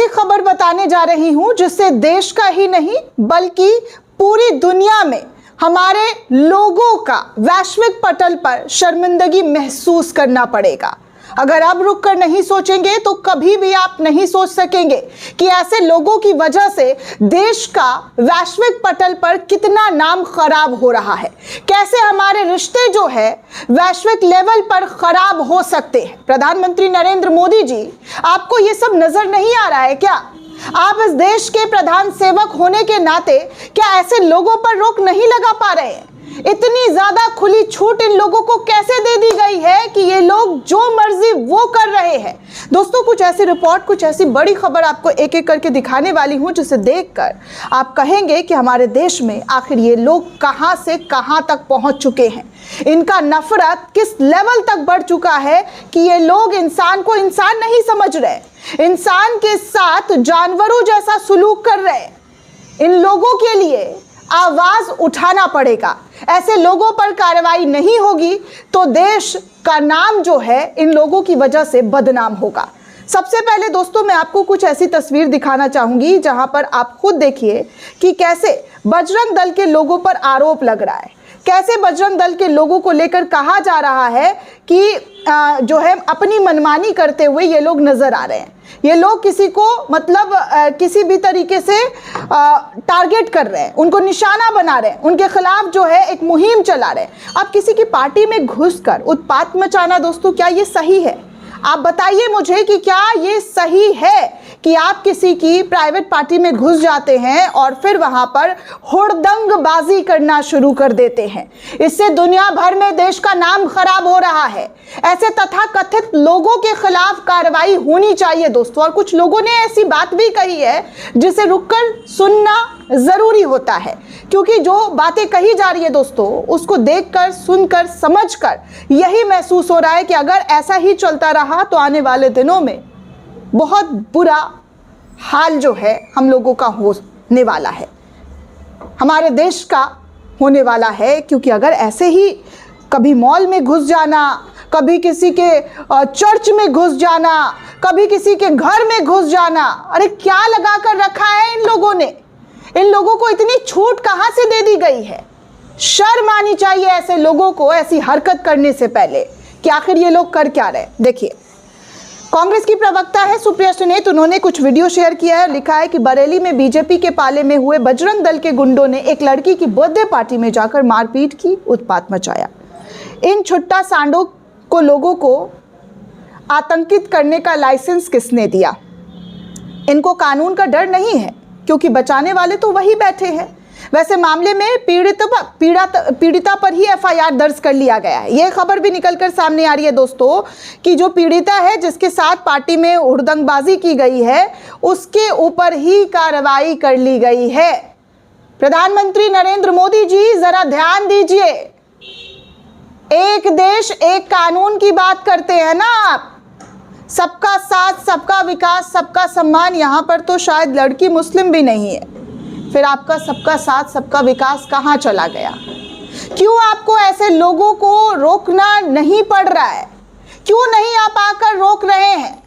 खबर बताने जा रही हूं जिससे देश का ही नहीं बल्कि पूरी दुनिया में हमारे लोगों का वैश्विक पटल पर शर्मिंदगी महसूस करना पड़ेगा। अगर अब रुक कर नहीं सोचेंगे तो कभी भी आप नहीं सोच सकेंगे कि ऐसे लोगों की वजह से देश का वैश्विक पटल पर कितना नाम खराब हो रहा है, कैसे हमारे रिश्ते जो है वैश्विक लेवल पर खराब हो सकते हैं। प्रधानमंत्री नरेंद्र मोदी जी, आपको ये सब नजर नहीं आ रहा है क्या? आप इस देश के प्रधान सेवक होने के नाते क्या ऐसे लोगों पर रोक नहीं लगा पा रहे हैं? इतनी ज्यादा खुली छूट इन लोगों को कैसे दे दी गई है कि ये लोग जो मर्जी वो कर रहे हैं? दोस्तों, कुछ ऐसी रिपोर्ट, कुछ ऐसी बड़ी खबर आपको एक एक करके दिखाने वाली हूं जिसे देखकर आप कहेंगे कि हमारे देश में आखिर ये लोग कहां से कहां तक पहुंच चुके हैं। इनका नफरत किस लेवल तक बढ़ चुका है कि ये लोग इंसान को इंसान नहीं समझ रहे, इंसान के साथ जानवरों जैसा सुलूक कर रहे। इन लोगों के लिए आवाज उठाना पड़ेगा। ऐसे लोगों पर कार्रवाई नहीं होगी तो देश का नाम जो है इन लोगों की वजह से बदनाम होगा। सबसे पहले दोस्तों, मैं आपको कुछ ऐसी तस्वीर दिखाना चाहूंगी जहां पर आप खुद देखिए कि कैसे बजरंग दल के लोगों पर आरोप लग रहा है, कैसे बजरंग दल के लोगों को लेकर कहा जा रहा है कि जो है अपनी मनमानी करते हुए ये लोग नजर आ रहे हैं। ये लोग किसी को मतलब किसी भी तरीके से टारगेट कर रहे हैं, उनको निशाना बना रहे हैं, उनके खिलाफ जो है एक मुहिम चला रहे हैं। अब किसी की पार्टी में घुसकर उत्पात मचाना दोस्तों, क्या ये सही है? आप बताइए मुझे कि क्या ये सही है कि आप किसी की प्राइवेट पार्टी में घुस जाते हैं और फिर वहां पर हुड़दंगबाजी करना शुरू कर देते हैं? इससे दुनिया भर में देश का नाम खराब हो रहा है। ऐसे तथाकथित लोगों के खिलाफ कार्रवाई होनी चाहिए दोस्तों। और कुछ लोगों ने ऐसी बात भी कही है जिसे रुककर सुनना जरूरी होता है, क्योंकि जो बातें कही जा रही है दोस्तों, उसको देखकर, सुनकर, समझकर यही महसूस हो रहा है कि अगर ऐसा ही चलता रहा तो आने वाले दिनों में बहुत बुरा हाल जो है हम लोगों का होने वाला है, हमारे देश का होने वाला है। क्योंकि अगर ऐसे ही कभी मॉल में घुस जाना, कभी किसी के चर्च में घुस जाना, कभी किसी के घर में घुस जाना, अरे क्या लगा कर रखा है इन लोगों ने? इन लोगों को इतनी छूट कहां से दे दी गई है? शर्म आनी चाहिए ऐसे लोगों को ऐसी हरकत करने से पहले कि आखिर ये लोग कर क्या रहे। देखिए, कांग्रेस की प्रवक्ता है सुप्रिया सुनेत, उन्होंने कुछ वीडियो शेयर किया है। लिखा है कि बरेली में बीजेपी के पाले में हुए बजरंग दल के गुंडों ने एक लड़की की बर्थडे पार्टी में जाकर मारपीट की, उत्पात मचाया। इन छुट्टा सांडों को लोगों को आतंकित करने का लाइसेंस किसने दिया? इनको कानून का डर नहीं है क्योंकि बचाने वाले तो वही बैठे हैं। वैसे मामले में पीड़िता पर ही एफआईआर दर्ज कर लिया गया है। यह खबर भी निकलकर सामने आ रही है दोस्तों कि जो पीड़िता है जिसके साथ पार्टी में हुड़दंगबाजी की गई है, उसके ऊपर ही कार्रवाई कर ली गई है। प्रधानमंत्री नरेंद्र मोदी जी, जरा ध्यान दीजिए, एक देश एक कानून की बात करते हैं ना आप। सबका साथ, सबका विकास, सबका सम्मान, यहां पर तो शायद लड़की मुस्लिम भी नहीं है। फिर आपका सबका साथ, सबका विकास कहां चला गया? क्यों आपको ऐसे लोगों को रोकना नहीं पड़ रहा है? क्यों नहीं आप आकर रोक रहे हैं?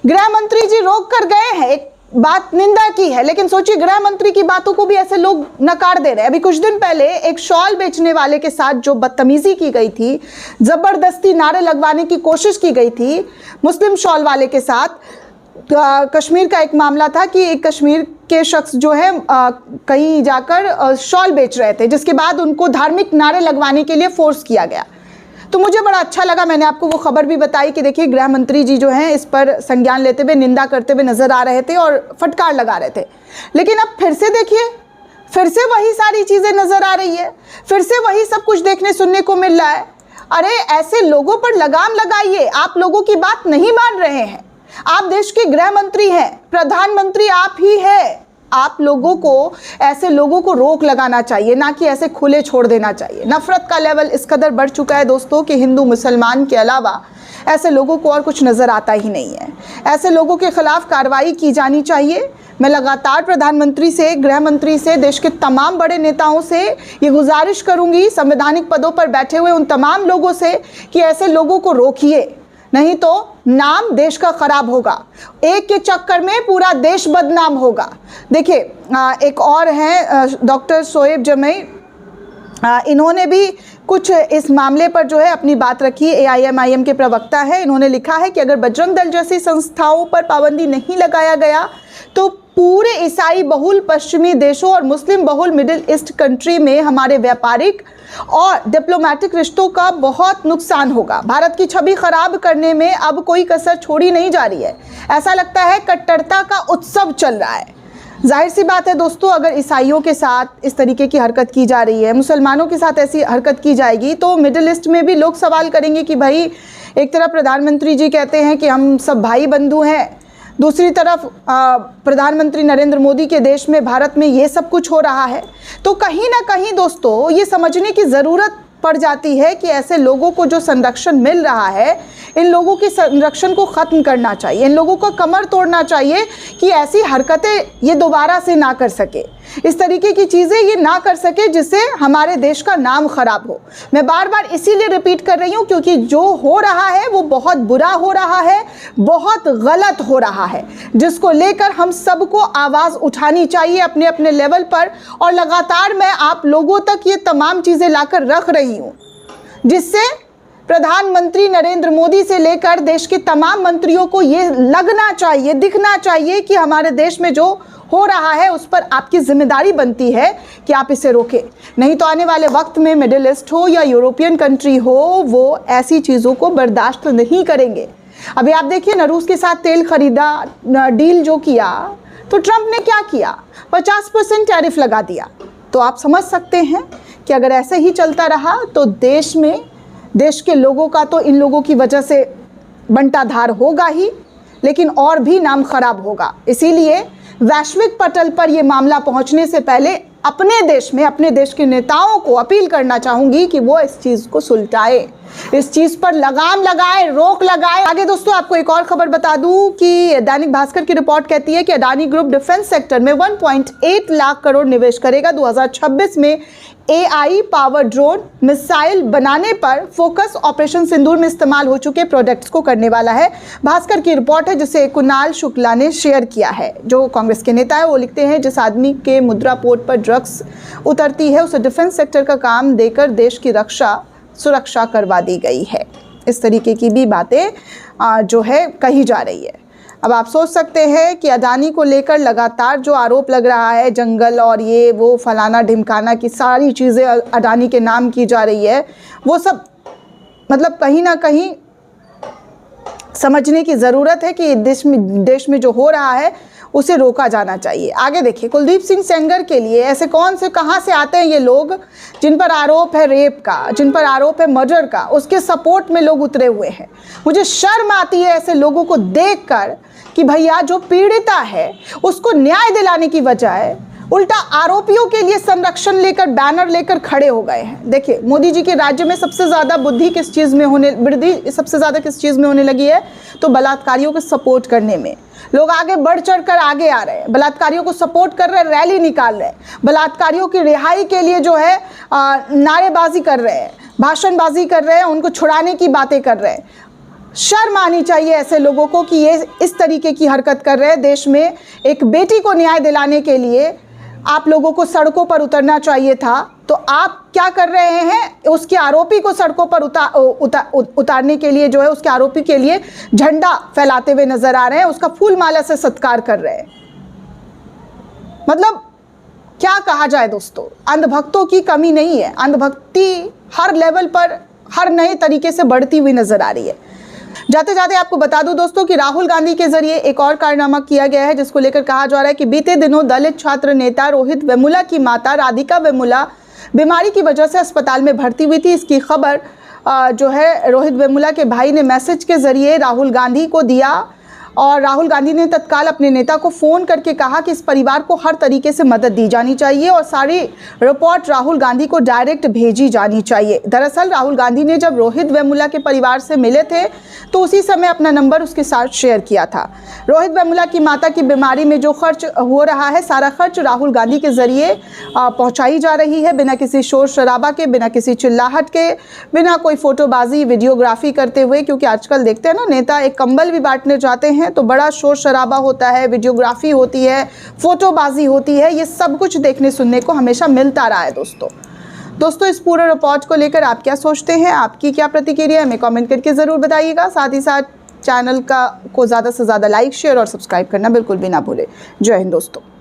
गृह मंत्री जी रोक कर गए हैं, एक बात निंदा की है, लेकिन सोचिए गृह मंत्री की बातों को भी ऐसे लोग नकार दे रहे हैं। अभी कुछ दिन पहले एक शॉल बेचने वाले के साथ जो बदतमीजी की गई थी, जबरदस्ती नारे लगवाने की कोशिश की गई थी मुस्लिम शॉल वाले के साथ, कश्मीर का एक मामला था कि एक कश्मीर के शख्स जो है कहीं जाकर शॉल बेच रहे थे, जिसके बाद उनको धार्मिक नारे लगवाने के लिए फोर्स किया गया। तो मुझे बड़ा अच्छा लगा, मैंने आपको वो खबर भी बताई कि देखिए गृह मंत्री जी जो हैं इस पर संज्ञान लेते हुए, निंदा करते हुए नजर आ रहे थे और फटकार लगा रहे थे। लेकिन अब फिर से देखिए, फिर से वही सारी चीजें नजर आ रही है, फिर से वही सब कुछ देखने सुनने को मिल रहा है। अरे ऐसे लोगों पर लगाम लगाइए, आप लोगों की बात नहीं मान रहे हैं। आप देश के गृह मंत्री हैं, प्रधानमंत्री आप ही हैं। आप लोगों को ऐसे लोगों को रोक लगाना चाहिए, ना कि ऐसे खुले छोड़ देना चाहिए। नफरत का लेवल इस कदर बढ़ चुका है दोस्तों कि हिंदू मुसलमान के अलावा ऐसे लोगों को और कुछ नज़र आता ही नहीं है। ऐसे लोगों के खिलाफ कार्रवाई की जानी चाहिए। मैं लगातार प्रधानमंत्री से, गृह मंत्री से, देश के तमाम बड़े नेताओं से ये गुजारिश करूंगी, संवैधानिक पदों पर बैठे हुए उन तमाम लोगों से, कि ऐसे लोगों को रोकिए, नहीं तो नाम देश का खराब होगा। एक के चक्कर में पूरा देश बदनाम होगा। देखिए एक और हैं डॉक्टर शोएब जमई, इन्होंने भी कुछ इस मामले पर जो है अपनी बात रखी। AIMIM के प्रवक्ता है, इन्होंने लिखा है कि अगर बजरंग दल जैसी संस्थाओं पर पाबंदी नहीं लगाया गया तो पूरे ईसाई बहुल पश्चिमी देशों और मुस्लिम बहुल मिडिल ईस्ट कंट्री में हमारे व्यापारिक और डिप्लोमेटिक रिश्तों का बहुत नुकसान होगा। भारत की छवि खराब करने में अब कोई कसर छोड़ी नहीं जा रही है। ऐसा लगता है कट्टरता का उत्सव चल रहा है। जाहिर सी बात है दोस्तों, अगर ईसाइयों के साथ इस तरीके की हरकत की जा रही है, मुसलमानों के साथ ऐसी हरकत की जाएगी, तो मिडिल ईस्ट में भी लोग सवाल करेंगे कि भाई एक तरफ प्रधानमंत्री जी कहते हैं कि हम सब भाई बंधु हैं, दूसरी तरफ प्रधानमंत्री नरेंद्र मोदी के देश में भारत में ये सब कुछ हो रहा है। तो कहीं ना कहीं दोस्तों ये समझने की ज़रूरत पड़ जाती है कि ऐसे लोगों को जो संरक्षण मिल रहा है, इन लोगों की संरक्षण को ख़त्म करना चाहिए, इन लोगों को कमर तोड़ना चाहिए कि ऐसी हरकतें ये दोबारा से ना कर सके, इस तरीके की चीज़ें ये ना कर सके जिससे हमारे देश का नाम खराब हो। मैं बार बार इसीलिए रिपीट कर रही हूँ क्योंकि जो हो रहा है वो बहुत बुरा हो रहा है, बहुत गलत हो रहा है, जिसको लेकर हम सबको आवाज़ उठानी चाहिए अपने अपने लेवल पर। और लगातार मैं आप लोगों तक ये तमाम चीज़ें लाकर रख रही हूँ जिससे प्रधानमंत्री नरेंद्र मोदी से लेकर देश के तमाम मंत्रियों को ये लगना चाहिए, दिखना चाहिए कि हमारे देश में जो हो रहा है उस पर आपकी जिम्मेदारी बनती है कि आप इसे रोकें। नहीं तो आने वाले वक्त में मिडिल ईस्ट हो या यूरोपियन कंट्री हो, वो ऐसी चीज़ों को बर्दाश्त नहीं करेंगे। अभी आप देखिए ना, रूस के साथ तेल खरीदा डील जो किया, तो ट्रंप ने क्या किया, 50% टैरिफ लगा दिया। तो आप समझ सकते हैं कि अगर ऐसे ही चलता रहा तो देश में, देश के लोगों का तो इन लोगों की वजह से बंटाधार होगा ही, लेकिन और भी नाम खराब होगा। इसीलिए वैश्विक पटल पर यह मामला पहुंचने से पहले अपने देश में, अपने देश के नेताओं को अपील करना चाहूंगी कि वो इस चीज़ को सुलटाए, इस चीज़ पर लगाम लगाए, रोक लगाए। आगे दोस्तों आपको एक और खबर बता दूं कि दैनिक भास्कर की रिपोर्ट कहती है कि अडानी ग्रुप डिफेंस सेक्टर में 1.8 लाख करोड़ निवेश करेगा। 2026 में AI पावर ड्रोन मिसाइल बनाने पर फोकस ऑपरेशन सिंदूर में इस्तेमाल हो चुके प्रोडक्ट्स को करने वाला है। भास्कर की रिपोर्ट है जिसे कुणाल शुक्ला ने शेयर किया है, जो कांग्रेस के नेता है। वो लिखते हैं, जिस आदमी के मुद्रा पोर्ट पर ड्रग्स उतरती है उसे डिफेंस सेक्टर का काम देकर देश की सुरक्षा करवा दी गई है। इस तरीके की भी बातें जो है कही जा रही है। अब आप सोच सकते हैं कि अडानी को लेकर लगातार जो आरोप लग रहा है, जंगल और ये वो फलाना ढिमकाना की सारी चीज़ें अडानी के नाम की जा रही है, वो सब मतलब कहीं ना कहीं समझने की ज़रूरत है कि देश में जो हो रहा है उसे रोका जाना चाहिए। आगे देखिए, कुलदीप सिंह सेंगर के लिए ऐसे कौन से, कहाँ से आते हैं ये लोग जिन पर आरोप है रेप का, जिन पर आरोप है मर्डर का, उसके सपोर्ट में लोग उतरे हुए हैं। मुझे शर्म आती है ऐसे लोगों को देखकर कि भैया जो पीड़िता है उसको न्याय दिलाने की बजाय उल्टा आरोपियों के लिए संरक्षण लेकर, बैनर लेकर खड़े हो गए हैं। देखिए, मोदी जी के राज्य में सबसे ज़्यादा वृद्धि किस चीज़ में होने लगी है, तो बलात्कारियों को सपोर्ट करने में। लोग आगे बढ़ चढ़ कर आगे आ रहे हैं, बलात्कारियों को सपोर्ट कर रहे हैं, रैली निकाल रहे हैं, बलात्कारियों की रिहाई के लिए जो है नारेबाजी कर रहे हैं, भाषणबाजी कर रहे हैं, उनको छुड़ाने की बातें कर रहे हैं। शर्म आनी चाहिए ऐसे लोगों को कि ये इस तरीके की हरकत कर रहे हैं। देश में एक बेटी को न्याय दिलाने के लिए आप लोगों को सड़कों पर उतरना चाहिए था, तो आप क्या कर रहे हैं, उसके आरोपी को सड़कों पर उतारने के लिए जो है, उसके आरोपी के लिए झंडा फैलाते हुए नजर आ रहे हैं, उसका फूल माला से सत्कार कर रहे हैं। मतलब क्या कहा जाए दोस्तों, अंधभक्तों की कमी नहीं है। अंधभक्ति हर लेवल पर, हर नए तरीके से बढ़ती हुई नजर आ रही है। जाते जाते आपको बता दूं दोस्तों कि राहुल गांधी के जरिए एक और कारनामा किया गया है, जिसको लेकर कहा जा रहा है कि बीते दिनों दलित छात्र नेता रोहित वेमुला की माता राधिका वेमुला बीमारी की वजह से अस्पताल में भर्ती हुई थी। इसकी खबर जो है रोहित वेमुला के भाई ने मैसेज के जरिए राहुल गांधी को दिया और राहुल गांधी ने तत्काल अपने नेता को फ़ोन करके कहा कि इस परिवार को हर तरीके से मदद दी जानी चाहिए और सारी रिपोर्ट राहुल गांधी को डायरेक्ट भेजी जानी चाहिए। दरअसल राहुल गांधी ने जब रोहित वेमुला के परिवार से मिले थे तो उसी समय अपना नंबर उसके साथ शेयर किया था। रोहित वेमुला की माता की बीमारी में जो खर्च हो रहा है, सारा खर्च राहुल गांधी के जरिए पहुंचाई जा रही है, बिना किसी शोर शराबा के, बिना किसी चिल्लाहट के, बिना कोई फोटोबाजी वीडियोग्राफी करते हुए। क्योंकि आजकल देखते हैं ना, नेता एक कंबल भी बांटने जाते हैं तो बड़ा शोर शराबा होता है, वीडियोग्राफी होती है, फोटोबाजी होती है। ये सब कुछ देखने सुनने को हमेशा मिलता रहा है। दोस्तों इस पूरे रिपोर्ट को लेकर आप क्या सोचते हैं, आपकी क्या प्रतिक्रिया है, हमें कमेंट करके ज़रूर बताइएगा। साथ ही साथ चैनल को ज़्यादा से ज़्यादा लाइक, शेयर और सब्सक्राइब करना बिल्कुल भी ना भूलें। जय हिंद दोस्तों।